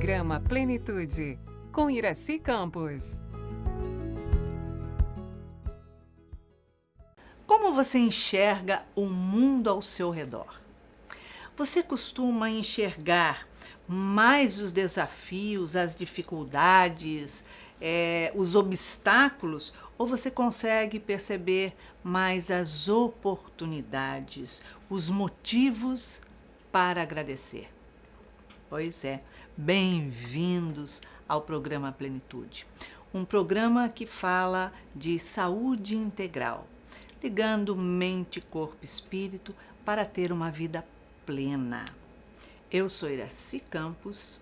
Programa Plenitude, com Iraci Campos. Como você enxerga o mundo ao seu redor? Você costuma enxergar mais os desafios, as dificuldades, os obstáculos, ou você consegue perceber mais as oportunidades, os motivos para agradecer? Pois é, bem-vindos ao programa Plenitude, um programa que fala de saúde integral, ligando mente, corpo e espírito para ter uma vida plena. Eu sou Iraci Campos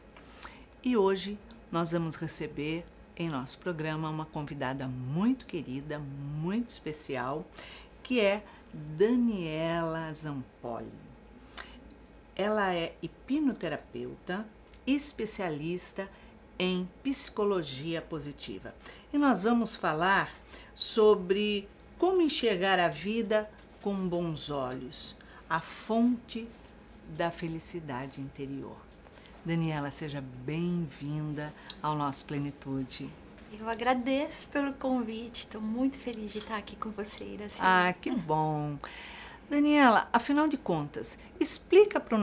e hoje nós vamos receber em nosso programa uma convidada muito querida, muito especial, que é Daniela Zampoli. Ela é hipnoterapeuta, especialista em psicologia positiva. E nós vamos falar sobre como enxergar a vida com bons olhos, a fonte da felicidade interior. Daniela, seja bem-vinda ao nosso Plenitude. Eu agradeço pelo convite, estou muito feliz de estar aqui com você, Iraci. Ah, que bom! Daniela, afinal de contas, explica para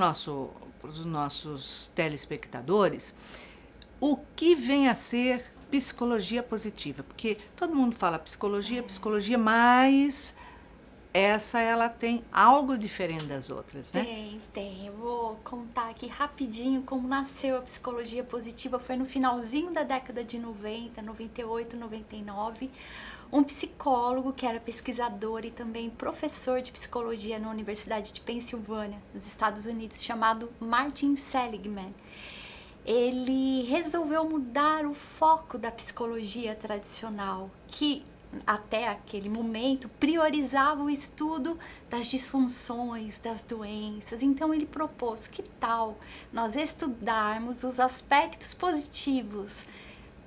os nossos telespectadores o que vem a ser psicologia positiva, porque todo mundo fala psicologia, mas ela tem algo diferente das outras, né? Tem. Eu vou contar aqui rapidinho como nasceu a psicologia positiva. Foi no finalzinho da década de 90, 98, 99. Um psicólogo que era pesquisador e também professor de psicologia na Universidade de Pensilvânia, nos Estados Unidos, chamado Martin Seligman. Ele resolveu mudar o foco da psicologia tradicional, que até aquele momento priorizava o estudo das disfunções, das doenças. Então ele propôs: que tal nós estudarmos os aspectos positivos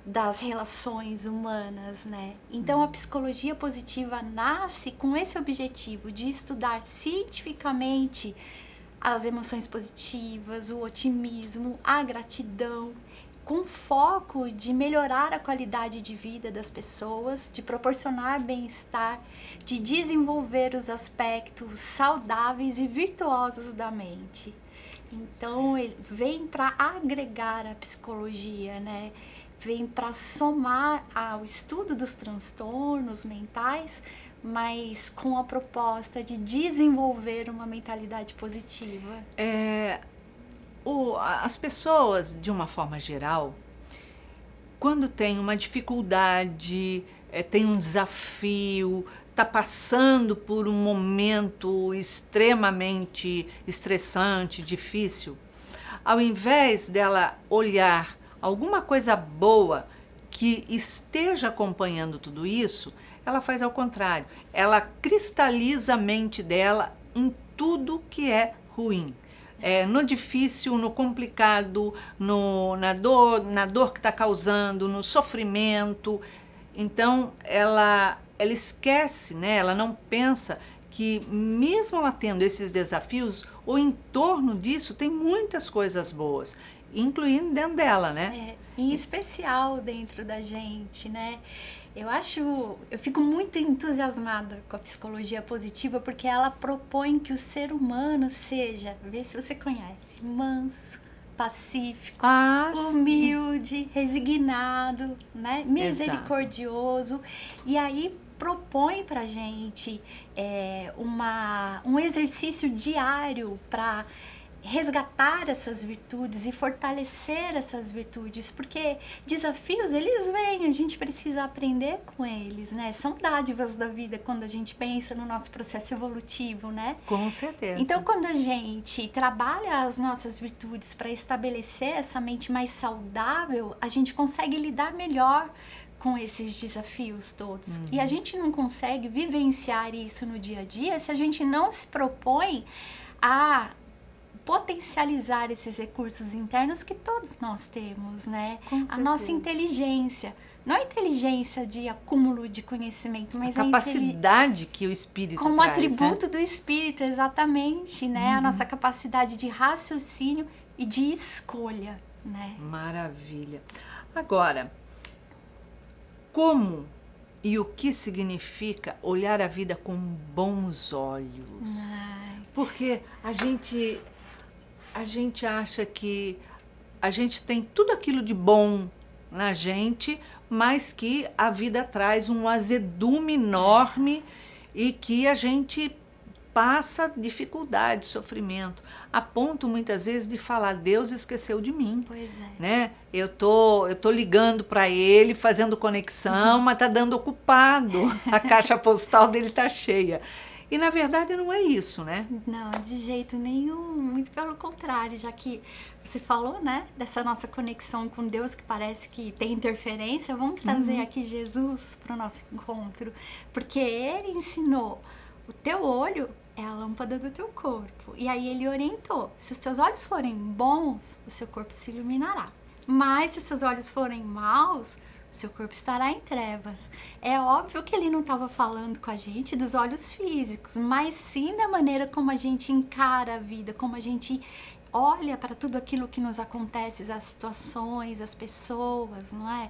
das relações humanas, né? Então a psicologia positiva nasce com esse objetivo de estudar cientificamente as emoções positivas, o otimismo, a gratidão, com foco de melhorar a qualidade de vida das pessoas, de proporcionar bem-estar, de desenvolver os aspectos saudáveis e virtuosos da mente. Então ele vem para agregar a psicologia, né? Vem para somar ao estudo dos transtornos mentais, mas com a proposta de desenvolver uma mentalidade positiva. As pessoas, de uma forma geral, quando tem uma dificuldade, tem um desafio, está passando por um momento extremamente estressante, difícil, ao invés dela olhar alguma coisa boa que esteja acompanhando tudo isso, ela faz ao contrário. Ela cristaliza a mente dela em tudo que é ruim. No difícil, no complicado, na dor que está causando, no sofrimento. Então, ela esquece, né? Ela não pensa que mesmo ela tendo esses desafios, o entorno disso tem muitas coisas boas, incluindo dentro dela, né? Em especial dentro da gente, né? Eu fico muito entusiasmada com a psicologia positiva, porque ela propõe que o ser humano seja, vê se você conhece, manso, pacífico, humilde, resignado, né? Misericordioso. E aí propõe pra gente um exercício diário para resgatar essas virtudes e fortalecer essas virtudes, porque desafios, eles vêm, a gente precisa aprender com eles, né? São dádivas da vida quando a gente pensa no nosso processo evolutivo, né? Com certeza. Então, quando a gente trabalha as nossas virtudes para estabelecer essa mente mais saudável, a gente consegue lidar melhor com esses desafios todos. E a gente não consegue vivenciar isso no dia a dia se a gente não se propõe a potencializar esses recursos internos que todos nós temos, né? A nossa inteligência. Não a inteligência de acúmulo de conhecimento, mas a capacidade que o espírito como traz, atributo né? do espírito, exatamente, né? A nossa capacidade de raciocínio e de escolha. né? Maravilha. Agora, como e o que significa olhar a vida com bons olhos? Ai, Porque a gente acha que a gente tem tudo aquilo de bom na gente, mas que a vida traz um azedume enorme e que a gente passa dificuldade, sofrimento, a ponto muitas vezes de falar: Deus esqueceu de mim. pois é. Né? Eu tô ligando para ele, fazendo conexão, mas tá dando ocupado. A caixa postal dele tá cheia. E na verdade não é isso, né? Não, de jeito nenhum, muito pelo contrário, já que você falou, né, dessa nossa conexão com Deus que parece que tem interferência, vamos trazer aqui Jesus para o nosso encontro, porque ele ensinou: o teu olho é a lâmpada do teu corpo. E aí ele orientou: se os teus olhos forem bons, o seu corpo se iluminará. Mas se os seus olhos forem maus, seu corpo estará em trevas. É óbvio que ele não estava falando com a gente dos olhos físicos, mas sim da maneira como a gente encara a vida, como a gente olha para tudo aquilo que nos acontece, as situações, as pessoas, não é?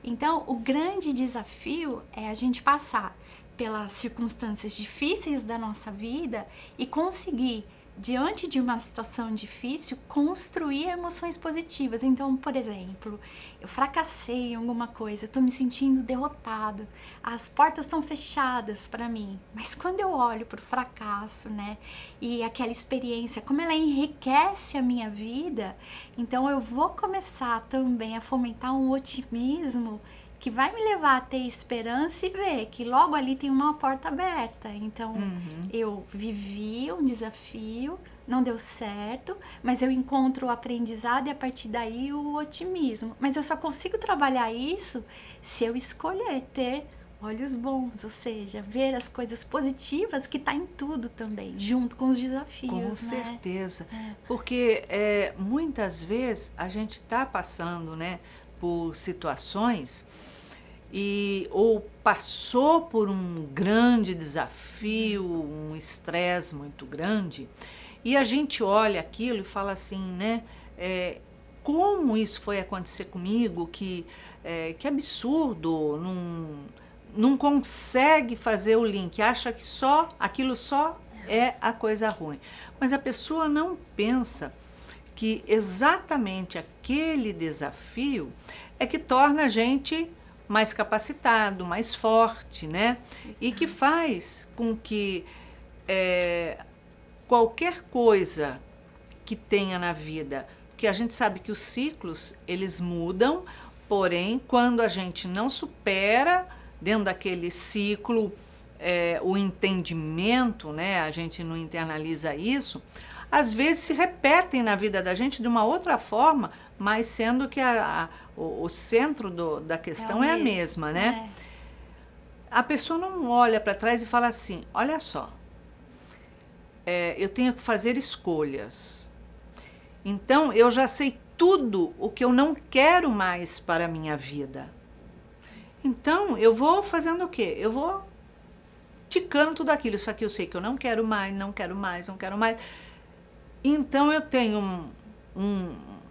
Então, o grande desafio é a gente passar pelas circunstâncias difíceis da nossa vida e conseguir, diante de uma situação difícil, construir emoções positivas. Então, por exemplo, eu fracassei em alguma coisa, estou me sentindo derrotado, as portas estão fechadas para mim, mas quando eu olho para o fracasso, né, e aquela experiência, como ela enriquece a minha vida, então eu vou começar também a fomentar um otimismo que vai me levar a ter esperança e ver que logo ali tem uma porta aberta. Então, eu vivi um desafio, não deu certo, mas eu encontro o aprendizado e a partir daí o otimismo. Mas eu só consigo trabalhar isso se eu escolher ter olhos bons, ou seja, ver as coisas positivas que tá em tudo também, junto com os desafios, Com né? certeza. Porque muitas vezes a gente está passando, né, por situações ou passou por um grande desafio, um estresse muito grande, e a gente olha aquilo e fala assim, né? Como isso foi acontecer comigo? Que absurdo! Não consegue fazer o link, acha que aquilo só é a coisa ruim. Mas a pessoa não pensa que exatamente aquele desafio é que torna a gente mais capacitado, mais forte, né? Exato. E que faz com que qualquer coisa que tenha na vida, porque a gente sabe que os ciclos, eles mudam, porém, quando a gente não supera dentro daquele ciclo o entendimento, né? A gente não internaliza isso, às vezes se repetem na vida da gente de uma outra forma, mas sendo que o centro da questão é a mesma, né? A pessoa não olha para trás e fala assim: olha só, eu tenho que fazer escolhas. Então, eu já sei tudo o que eu não quero mais para a minha vida. Então, eu vou fazendo o quê? Eu vou ticando tudo aquilo. Isso aqui eu sei que eu não quero mais, não quero mais, não quero mais. Então, eu tenho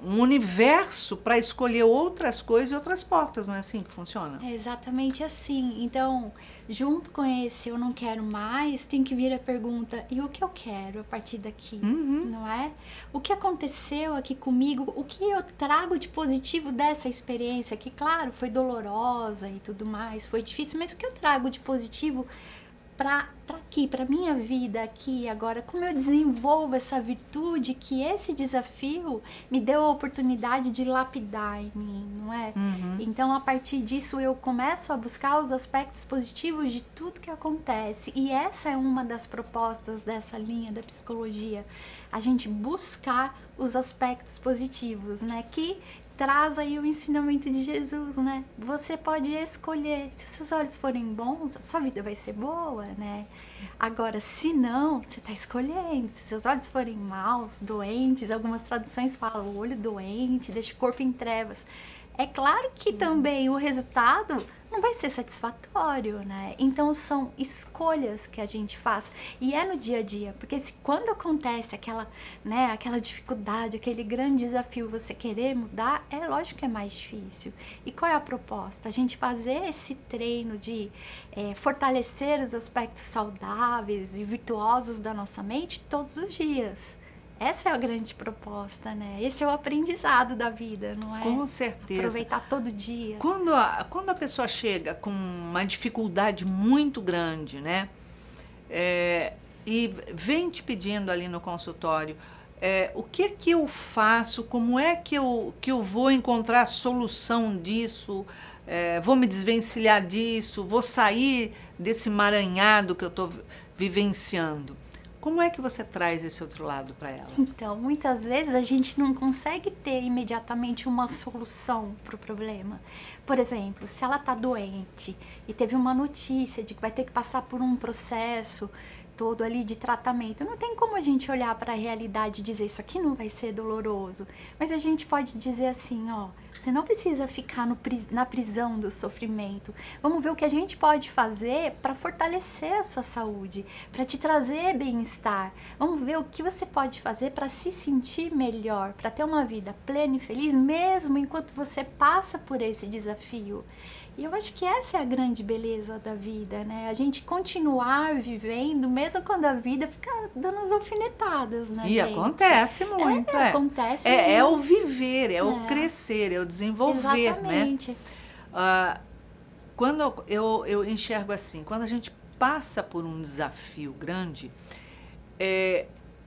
um universo para escolher outras coisas e outras portas, não é assim que funciona? É exatamente assim. Então, junto com esse eu não quero mais, tem que vir a pergunta: e o que eu quero a partir daqui? Não é? O que aconteceu aqui comigo? O que eu trago de positivo dessa experiência? Que, claro, foi dolorosa e tudo mais, foi difícil, mas o que eu trago de positivo para aqui, para minha vida aqui agora? Como eu desenvolvo essa virtude que esse desafio me deu a oportunidade de lapidar em mim, não é? Então, a partir disso, eu começo a buscar os aspectos positivos de tudo que acontece. E essa é uma das propostas dessa linha da psicologia, a gente buscar os aspectos positivos, né? Que traz aí o ensinamento de Jesus, né? Você pode escolher. Se os seus olhos forem bons, a sua vida vai ser boa, né? Agora, se não, você está escolhendo. Se seus olhos forem maus, doentes, algumas traduções falam o olho doente, deixa o corpo em trevas. É claro que também o resultado não vai ser satisfatório, né? Então são escolhas que a gente faz e é no dia a dia, porque quando acontece aquela, né, aquela dificuldade, aquele grande desafio, você querer mudar, é lógico que é mais difícil. E qual é a proposta? A gente fazer esse treino de fortalecer os aspectos saudáveis e virtuosos da nossa mente todos os dias. Essa é a grande proposta, né? Esse é o aprendizado da vida, não é? Com certeza. Aproveitar todo dia. Quando a pessoa chega com uma dificuldade muito grande, né? E vem te pedindo ali no consultório, o que é que eu faço, como é que eu vou encontrar a solução disso, vou me desvencilhar disso, vou sair desse emaranhado que eu estou vivenciando. Como é que você traz esse outro lado para ela? Então, muitas vezes a gente não consegue ter imediatamente uma solução para o problema. Por exemplo, se ela está doente e teve uma notícia de que vai ter que passar por um processo todo ali de tratamento, não tem como a gente olhar para a realidade e dizer isso aqui não vai ser doloroso. Mas a gente pode dizer assim, ó, você não precisa ficar na prisão do sofrimento. Vamos ver o que a gente pode fazer para fortalecer a sua saúde, para te trazer bem-estar. Vamos ver o que você pode fazer para se sentir melhor, para ter uma vida plena e feliz, mesmo enquanto você passa por esse desafio. E eu acho que essa é a grande beleza da vida, né? A gente continuar vivendo, mesmo quando a vida fica dando as alfinetadas, né, E gente? acontece muito, Acontece muito. É o viver, é o crescer, é o desenvolver, Exatamente. né? Quando eu enxergo assim, quando a gente passa por um desafio grande,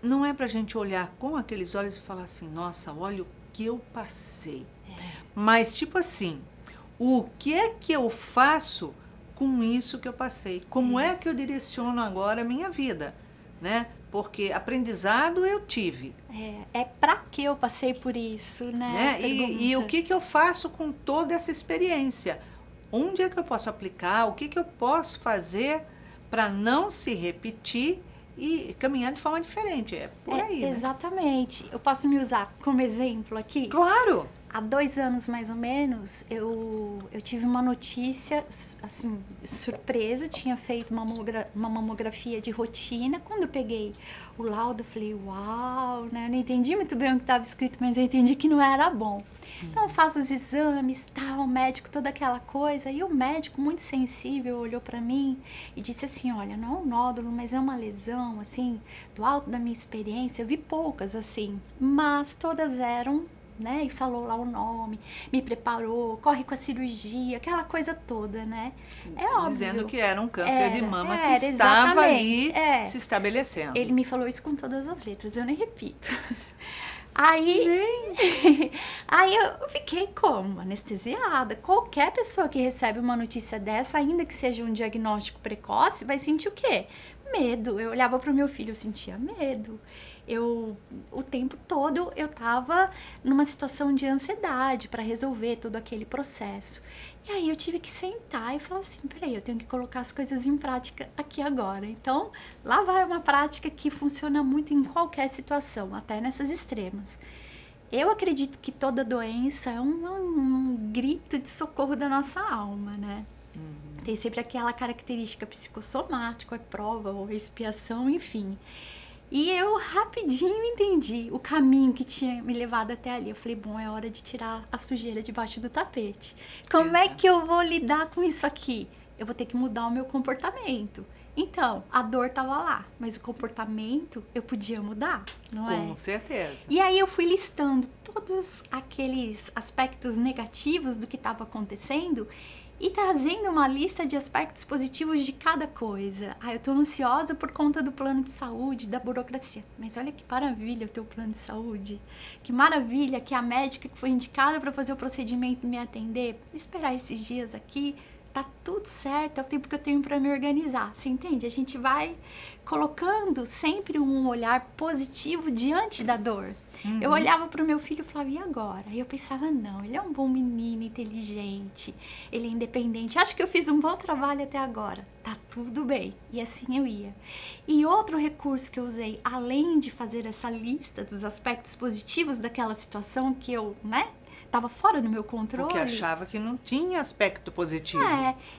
não é pra gente olhar com aqueles olhos e falar assim, nossa, olha o que eu passei. Mas, tipo assim, o que é que eu faço com isso que eu passei? Como é que eu direciono agora a minha vida, né? Porque aprendizado eu tive. É para que eu passei por isso, né? E o que eu faço com toda essa experiência? Onde é que eu posso aplicar? O que eu posso fazer para não se repetir e caminhar de forma diferente? É por aí, né? Exatamente. Eu posso me usar como exemplo aqui? Claro! Há 2 anos, mais ou menos, eu tive uma notícia, assim, surpresa. Tinha feito uma mamografia de rotina. Quando eu peguei o laudo, eu falei, uau, né? Eu não entendi muito bem o que estava escrito, mas eu entendi que não era bom. Então, eu faço os exames, tal, o médico, toda aquela coisa. E o médico, muito sensível, olhou para mim e disse assim, olha, não é um nódulo, mas é uma lesão, assim, do alto da minha experiência. Eu vi poucas, assim, mas todas eram, né, e falou lá o nome, me preparou, corre com a cirurgia, aquela coisa toda, né? É óbvio. Dizendo que era um câncer de mama que estava exatamente, ali se estabelecendo. Ele me falou isso com todas as letras, eu nem repito. Aí eu fiquei como? Anestesiada. Qualquer pessoa que recebe uma notícia dessa, ainda que seja um diagnóstico precoce, vai sentir o quê? Medo. Eu olhava para o meu filho, eu sentia medo. O tempo todo eu estava numa situação de ansiedade para resolver todo aquele processo. E aí eu tive que sentar e falar assim, peraí, eu tenho que colocar as coisas em prática aqui agora. Então, lá vai uma prática que funciona muito em qualquer situação, até nessas extremas. Eu acredito que toda doença é um grito de socorro da nossa alma, né? Tem sempre aquela característica psicossomática, prova ou expiação, enfim. E eu rapidinho entendi o caminho que tinha me levado até ali. Eu falei, bom, é hora de tirar a sujeira debaixo do tapete. Como é que eu vou lidar com isso aqui? Eu vou ter que mudar o meu comportamento. Então, a dor estava lá, mas o comportamento eu podia mudar, não é? Com certeza. E aí eu fui listando todos aqueles aspectos negativos do que estava acontecendo e trazendo uma lista de aspectos positivos de cada coisa. Eu tô ansiosa por conta do plano de saúde, da burocracia. Mas olha que maravilha o teu plano de saúde. Que maravilha que a médica que foi indicada para fazer o procedimento me atender. Esperar esses dias aqui, tá tudo certo, é o tempo que eu tenho para me organizar. Você entende? A gente vai colocando sempre um olhar positivo diante da dor. Eu olhava para o meu filho e falava, e agora? Aí eu pensava, não, ele é um bom menino, inteligente, ele é independente, acho que eu fiz um bom trabalho até agora, tá tudo bem. E assim eu ia. E outro recurso que eu usei, além de fazer essa lista dos aspectos positivos daquela situação que eu, estava fora do meu controle. Porque achava que não tinha aspecto positivo.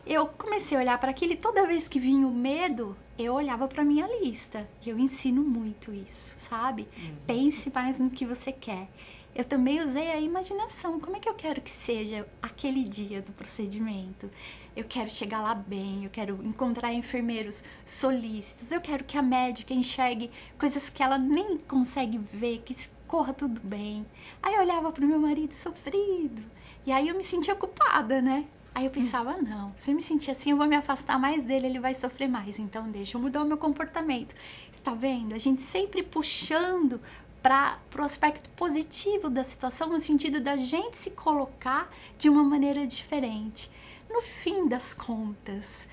Eu comecei a olhar para aquilo e toda vez que vinha o medo, eu olhava para minha lista. E eu ensino muito isso, sabe? Pense mais no que você quer. Eu também usei a imaginação. Como é que eu quero que seja aquele dia do procedimento? Eu quero chegar lá bem, eu quero encontrar enfermeiros solícitos, eu quero que a médica enxergue coisas que ela nem consegue ver, que corra tudo bem. Aí eu olhava pro meu marido sofrido, e aí eu me sentia culpada, né? Aí eu pensava, não, se eu me sentir assim, eu vou me afastar mais dele, ele vai sofrer mais, então deixa eu mudar o meu comportamento. Você tá vendo? A gente sempre puxando para o aspecto positivo da situação, no sentido da gente se colocar de uma maneira diferente. No fim das contas,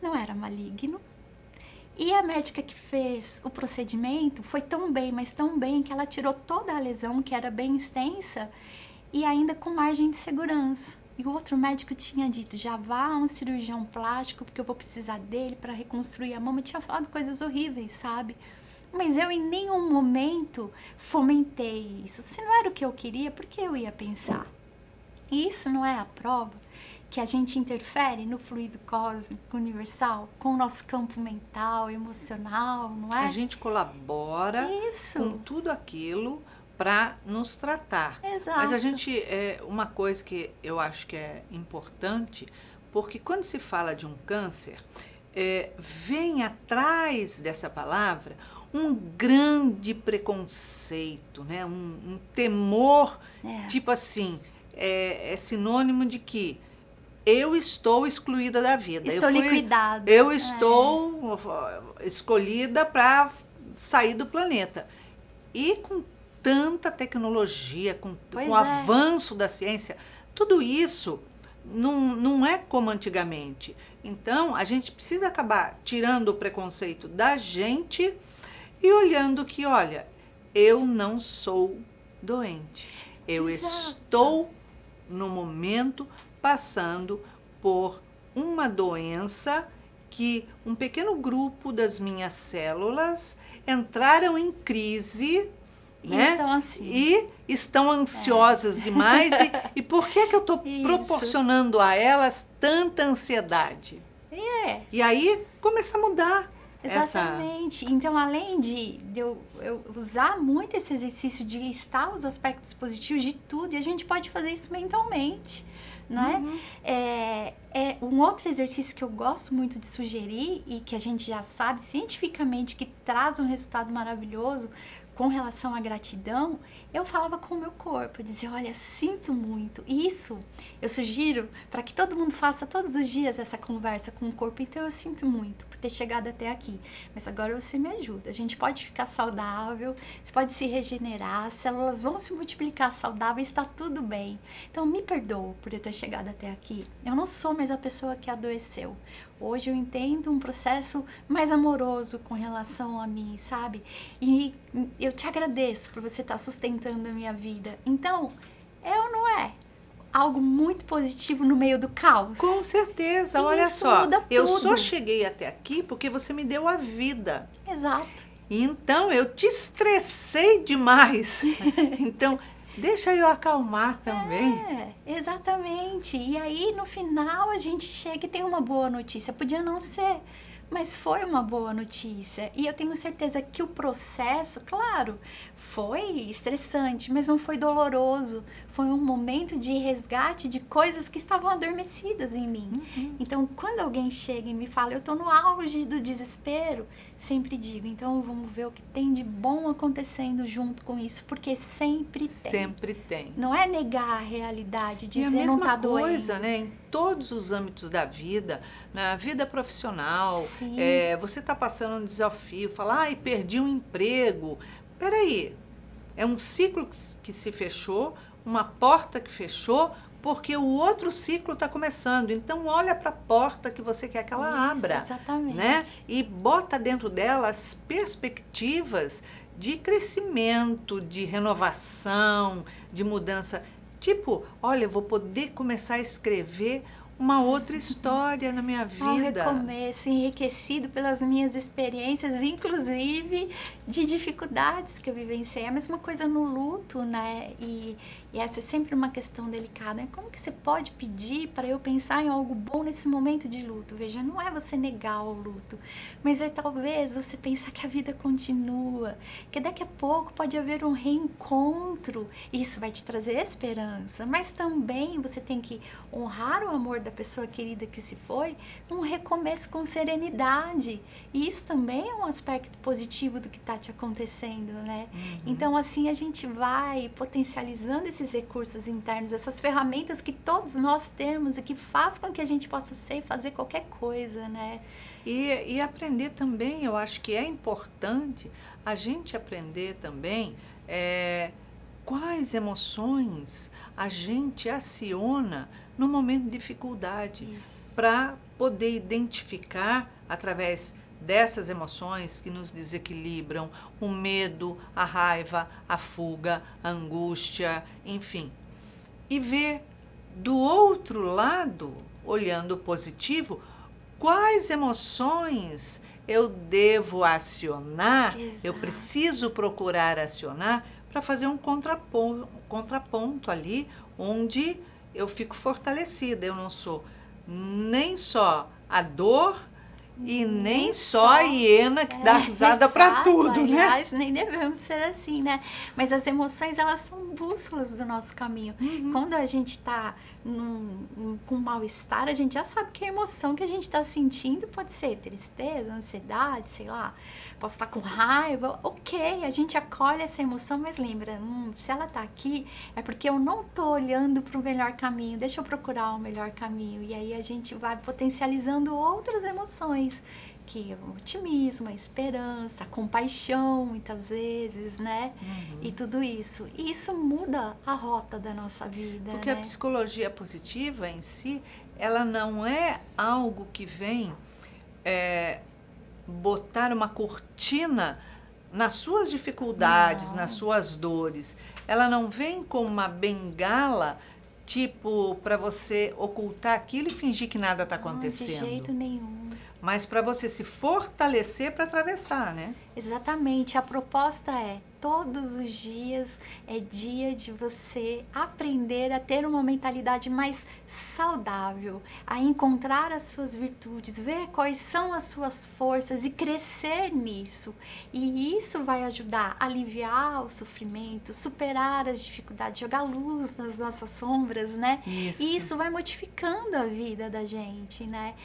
não era maligno. E a médica que fez o procedimento foi tão bem, mas tão bem, que ela tirou toda a lesão, que era bem extensa, e ainda com margem de segurança. E o outro médico tinha dito, já vá a um cirurgião plástico, porque eu vou precisar dele para reconstruir a mama. Tinha falado coisas horríveis, sabe? Mas eu em nenhum momento fomentei isso. Se não era o que eu queria, por que eu ia pensar? E isso não é a prova que a gente interfere no fluido cósmico universal, com o nosso campo mental, emocional, não é? A gente colabora com tudo aquilo para nos tratar. Exato. Mas a gente, uma coisa que eu acho que é importante, porque quando se fala de um câncer, vem atrás dessa palavra um grande preconceito, né? um temor, tipo assim, é sinônimo de que eu estou excluída da vida. Estou liquidada. Eu estou escolhida para sair do planeta. E com tanta tecnologia, com o avanço da ciência, tudo isso não é como antigamente. Então, a gente precisa acabar tirando o preconceito da gente e olhando que, olha, eu não sou doente. Eu estou, no momento, passando por uma doença que um pequeno grupo das minhas células entraram em crise, né? E estão ansiosas demais. E por que eu estou proporcionando a elas tanta ansiedade? E aí começa a mudar. Exatamente. Então, além de eu usar muito esse exercício de listar os aspectos positivos de tudo, e a gente pode fazer isso mentalmente, né? Um outro exercício que eu gosto muito de sugerir e que a gente já sabe cientificamente que traz um resultado maravilhoso com relação à gratidão, eu falava com o meu corpo, eu dizia, olha, sinto muito. Isso eu sugiro para que todo mundo faça todos os dias essa conversa com o corpo. Então eu sinto muito por ter chegado até aqui, mas agora você me ajuda. A gente pode ficar saudável, você pode se regenerar, as células vão se multiplicar saudáveis, está tudo bem. Então me perdoa por eu ter chegado até aqui. Eu não sou mais a pessoa que adoeceu. Hoje eu entendo um processo mais amoroso com relação a mim, sabe? E eu te agradeço por você estar sustentando a minha vida. Então, não é algo muito positivo no meio do caos? Com certeza, e olha isso só, muda eu tudo. só cheguei até aqui porque você me deu a vida. Exato. Então, eu te estressei demais. Então, deixa eu acalmar também. Exatamente. E aí, no final, a gente chega e tem uma boa notícia. Podia não ser, mas foi uma boa notícia. E eu tenho certeza que o processo, claro, foi estressante, mas não foi doloroso. Foi um momento de resgate de coisas que estavam adormecidas em mim. Então, quando alguém chega e me fala, eu estou no auge do desespero, sempre digo, então vamos ver o que tem de bom acontecendo junto com isso, porque sempre tem. Sempre tem. Não é negar a realidade, dizer e a não tá mesma coisa, doendo. né? Em todos os âmbitos da vida, na vida profissional, Sim. Você está passando um desafio, fala, ai, perdi um emprego. Peraí, é um ciclo que se fechou, uma porta que fechou, porque o outro ciclo está começando. Então, olha para a porta que você quer que ela abra. Exatamente. Né? E bota dentro dela as perspectivas de crescimento, de renovação, de mudança. Tipo, olha, eu vou poder começar a escrever uma outra história na minha Um vida. recomeço enriquecido pelas minhas experiências, inclusive de dificuldades que eu vivenciei. É a mesma coisa no luto, né? E essa é sempre uma questão delicada, né? Como que você pode pedir para eu pensar em algo bom nesse momento de luto? Veja, não é você negar o luto, mas é talvez você pensar que a vida continua, que daqui a pouco pode haver um reencontro. Isso vai te trazer esperança, mas também você tem que honrar o amor da pessoa querida que se foi, um recomeço com serenidade. E isso também é um aspecto positivo do que está te acontecendo, né? Então, assim, a gente vai potencializando esses recursos internos, essas ferramentas que todos nós temos e que faz com que a gente possa ser e fazer qualquer coisa, né? E aprender também, eu acho que é importante a gente aprender também quais emoções a gente aciona no momento de dificuldade, Isso. para poder identificar através dessas emoções que nos desequilibram, o medo, a raiva, a fuga, a angústia, enfim. E ver do outro lado, olhando o positivo, quais emoções eu devo acionar, eu Exato. preciso procurar acionar para fazer um contraponto ali, onde eu fico fortalecida. Eu não sou nem só a dor e nem só a hiena que dá risada para exato, tudo, né? aliás, nem devemos ser assim, né? Mas as emoções, elas são bússolas do nosso caminho. Quando a gente tá com mal-estar, a gente já sabe que a emoção que a gente tá sentindo pode ser tristeza, ansiedade, sei lá. Posso estar com raiva, ok, a gente acolhe essa emoção, mas lembra, se ela tá aqui, é porque eu não tô olhando para o melhor caminho, deixa eu procurar o melhor caminho. E aí a gente vai potencializando outras emoções, que é o otimismo, a esperança, a compaixão, muitas vezes, né? E tudo isso. E isso muda a rota da nossa vida, Porque né? a psicologia positiva em si, ela não é algo que vem botar uma cortina nas suas dificuldades, Não. nas suas dores. Ela não vem com uma bengala, tipo, para você ocultar aquilo e fingir que nada está Não, de acontecendo. jeito nenhum. Mas para você se fortalecer para atravessar, né? Exatamente, a proposta é, todos os dias é dia de você aprender a ter uma mentalidade mais saudável, a encontrar as suas virtudes, ver quais são as suas forças e crescer nisso. E isso vai ajudar a aliviar o sofrimento, superar as dificuldades, jogar luz nas nossas sombras, né? Isso. E isso vai modificando a vida da gente, né?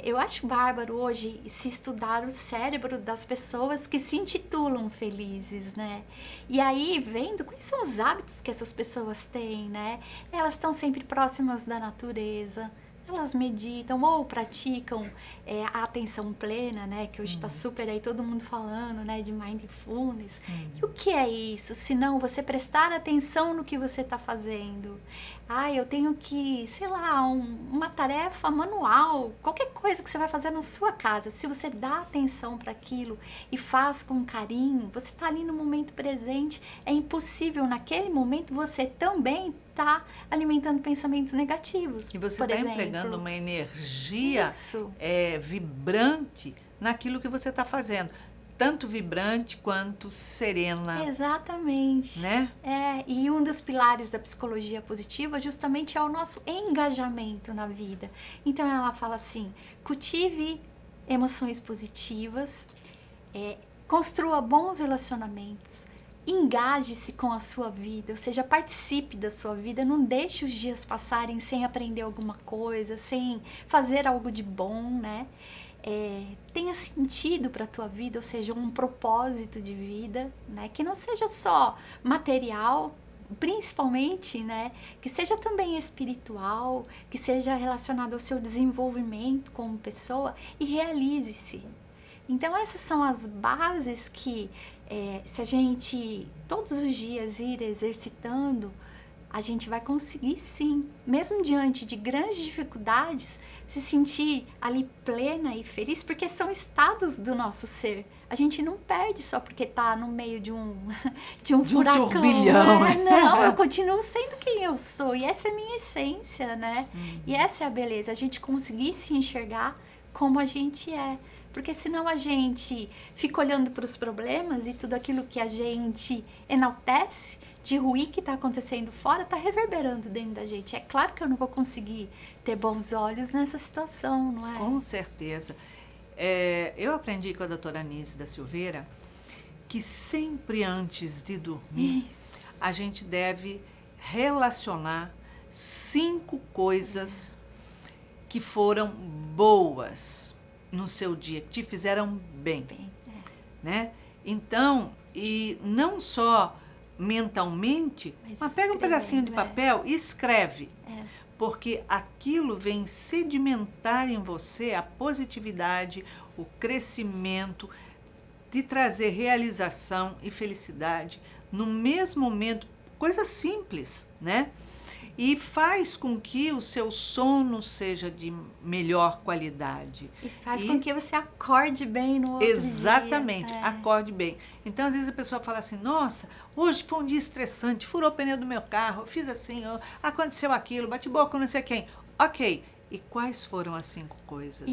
Eu acho bárbaro hoje se estudar o cérebro das pessoas que se intitulam felizes, né? E aí, vendo quais são os hábitos que essas pessoas têm, né? Elas estão sempre próximas da natureza, elas meditam ou praticam a atenção plena, né? Que hoje está super aí todo mundo falando, né? De mindfulness. E o que é isso? Se não você prestar atenção no que você está fazendo. Eu tenho que, sei lá, uma tarefa manual, qualquer coisa que você vai fazer na sua casa. Se você dá atenção para aquilo e faz com carinho, você está ali no momento presente. É impossível naquele momento você também tá alimentando pensamentos negativos. E você por está exemplo. empregando uma energia Isso. vibrante naquilo que você está fazendo. Tanto vibrante quanto serena, Exatamente. né? E um dos pilares da psicologia positiva justamente é o nosso engajamento na vida. Então ela fala assim, cultive emoções positivas, construa bons relacionamentos, engaje-se com a sua vida, ou seja, participe da sua vida, não deixe os dias passarem sem aprender alguma coisa, sem fazer algo de bom, né? Tenha sentido para a tua vida, ou seja, um propósito de vida, né? Que não seja só material, principalmente, né? Que seja também espiritual, que seja relacionado ao seu desenvolvimento como pessoa e realize-se. Então essas são as bases que, se a gente todos os dias ir exercitando, a gente vai conseguir sim, mesmo diante de grandes dificuldades, se sentir ali plena e feliz, porque são estados do nosso ser. A gente não perde só porque tá no meio de um furacão. Turbilhão. Né? Não, eu continuo sendo quem eu sou. E essa é a minha essência, né? E essa é a beleza. A gente conseguir se enxergar como a gente é. Porque senão a gente fica olhando para os problemas e tudo aquilo que a gente enaltece de ruim que está acontecendo fora está reverberando dentro da gente. É claro que eu não vou conseguir ter bons olhos nessa situação, não é? Com certeza. Eu aprendi com a doutora Anise da Silveira que sempre antes de dormir a gente deve relacionar 5 coisas que foram boas no seu dia, que te fizeram bem, né? Então, e não só mentalmente, mas pega um pedacinho de papel e escreve. Porque aquilo vem sedimentar em você a positividade, o crescimento, de trazer realização e felicidade no mesmo momento, coisa simples, né? E faz com que o seu sono seja de melhor qualidade. E faz com que você acorde bem no outro Exatamente, dia. acorde bem. Então, às vezes a pessoa fala assim, nossa, hoje foi um dia estressante, furou o pneu do meu carro, fiz assim, aconteceu aquilo, bati boca, não sei quem. Ok, e quais foram as 5 coisas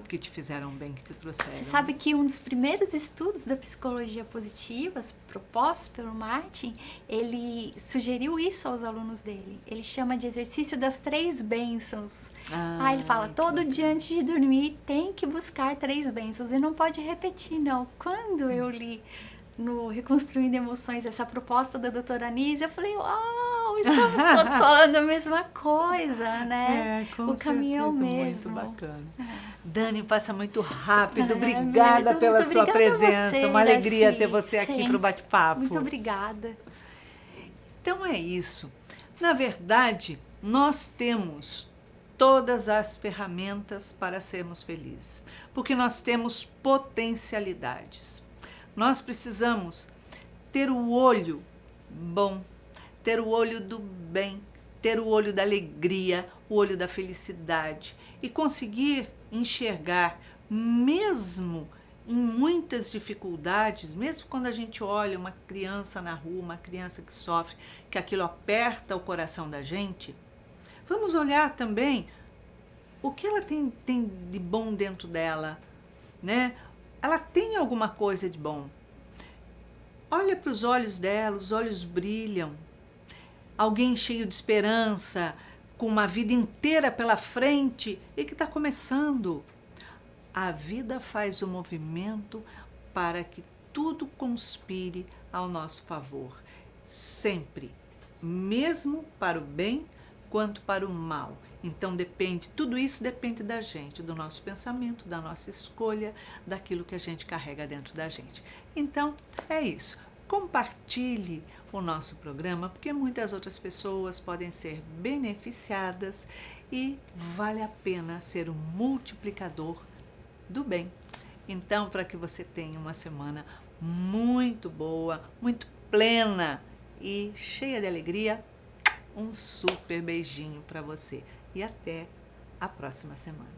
que te fizeram bem, que te trouxeram? Você sabe que um dos primeiros estudos da psicologia positiva, propostos pelo Martin, ele sugeriu isso aos alunos dele. Ele chama de exercício das 3 bênçãos. Ele fala, todo dia antes de dormir tem que buscar 3 bênçãos e não pode repetir, não. Quando eu li no Reconstruindo Emoções essa proposta da doutora Anise, eu falei, uau, estamos todos falando a mesma coisa, né? Com o caminho é o mesmo. Muito bacana. Dani, passa muito rápido. Obrigada pela sua presença. Você, uma alegria Iraci, ter você aqui para o bate-papo. Muito obrigada. Então é isso. Na verdade, nós temos todas as ferramentas para sermos felizes, porque nós temos potencialidades. Nós precisamos ter o olho bom, ter o olho do bem, ter o olho da alegria, o olho da felicidade e conseguir enxergar, mesmo em muitas dificuldades, mesmo quando a gente olha uma criança na rua, uma criança que sofre, que aquilo aperta o coração da gente, vamos olhar também o que ela tem de bom dentro dela, né? Ela tem alguma coisa de bom. Olha para os olhos dela, os olhos brilham. Alguém cheio de esperança, com uma vida inteira pela frente e que está começando. A vida faz o movimento para que tudo conspire ao nosso favor. Sempre, mesmo para o bem quanto para o mal. Então tudo isso depende da gente, do nosso pensamento, da nossa escolha, daquilo que a gente carrega dentro da gente. Então, é isso. Compartilhe o nosso programa, porque muitas outras pessoas podem ser beneficiadas e vale a pena ser um multiplicador do bem. Então, para que você tenha uma semana muito boa, muito plena e cheia de alegria, um super beijinho para você. E até a próxima semana.